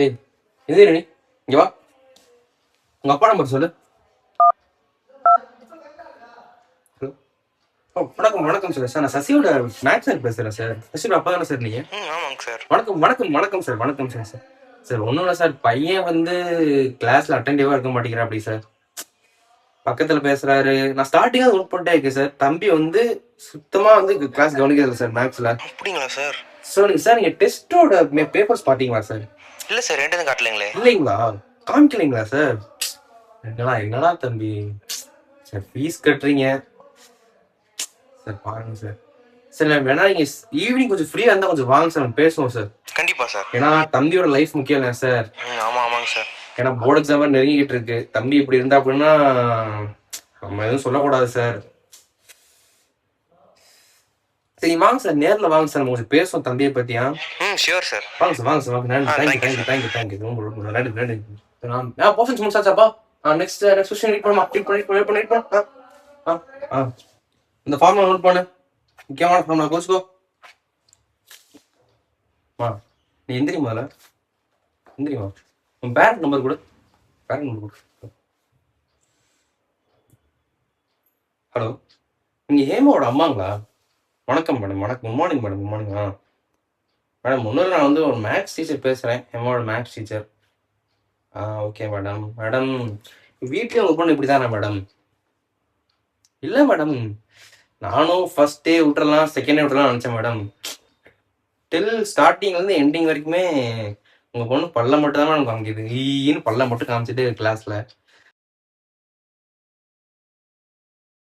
ஏய், இது நீ இங்க வா. உங்க அப்பா நம்பர் சொல்லு. ஹலோ. வணக்கம் வணக்கம் சார். சார் நான் சசியோட மேக்ஸ் சார் பேசுறேன் சார். சசியோட அப்பா தானே சார் நீங்க? ஆமாங்க சார். வணக்கம் வணக்கம் வணக்கம் சார். வணக்கம் சார். சார் சார் ஒன்றும் இல்லை சார். பையன் வந்து கிளாஸ்ல அட்டென்டிவா இருக்க மாட்டேங்கிறா அப்படி சார். பக்கத்துல பேசுறாரு. நான் ஸ்டார்டிங்கா நோட் பண்ணிட்டே இருக்கேன் சார். தம்பி வந்து சுத்தமா வந்து கிளாஸ் கவனிக்கிறது சார் மேக்ஸ்ல. அப்படிங்களா சார்? சார் நீங்க டெஸ்டோட பேப்பர்ஸ் பாத்தீங்களா சார்? இல்ல சார், ரெண்டு காட்டலைங்களே. இல்லைங்களா? காமிக்கலைங்களா சார்? என்னடா தம்பி சார், ஃபீஸ் கட்டுறீங்க சார், பாருங்க சார். சார் வேணா நீங்க ஈவினிங் கொஞ்சம் ஃப்ரீயா இருந்தா கொஞ்சம் வாங்க சார், நம்ம பேசுவோம் சார். கண்டிப்பா சார். ஏன்னா தம்பியோட லைஃப் முக்கியம் இல்லை சார். ஆமாங்க சார். ஏன்னா போர்டு எக்ஸாம் நெருங்கிட்டு இருக்கு. தம்பி இப்படி இருந்தா அப்படின்னா நம்ம எதுவும் சொல்லக்கூடாது சார். சரி வாங்க சார், நேரில் வாங்க சார், நம்ம கொஞ்சம் பேசுவோம் தம்பியை பத்தியா. Sure sir. வாங்க சார் வாங்க சார் வாங்க. தேங்க்யூ நன்றி. போர்ஷன்ஸ் முடிச்சாச்சாப்பா? நெக்ஸ்ட் கொஸ்டின் ரீட் பண்ண. இந்த ஃபார்முலா நோட் பண்ணு. முக்கியமான ஃபார்முலா கோச்சுக்கோ. நீ எந்திரிமா உன் பேரண்ட் நம்பர் கொடு. ஹலோ, நீங்க ஹேமாவோட அம்மாங்களா? வணக்கம் மேடம். வணக்கம். Good morning madam. Good morning. Madam ஒன்றும் நான் வந்து ஒரு மேக்ஸ் டீச்சர் பேசுகிறேன். ஹேமாவோட maths teacher. Okay madam. Madam வீட்லேயே உங்கள் பொண்ணு இப்படி தானே மேடம்? இல்லை மேடம், நானும் ஃபர்ஸ்ட் டே விட்டுறலாம், செகண்ட் டே விட்டுறலாம் நினச்சேன் மேடம். டில் ஸ்டார்டிங்லேருந்து எண்டிங் வரைக்குமே உங்கள் பொண்ணு பல்ல மட்டும் தான் மேடம் காமிக்குது. ஈன்னு பல்ல மட்டும் காமிச்சிட்டு கிளாஸில்.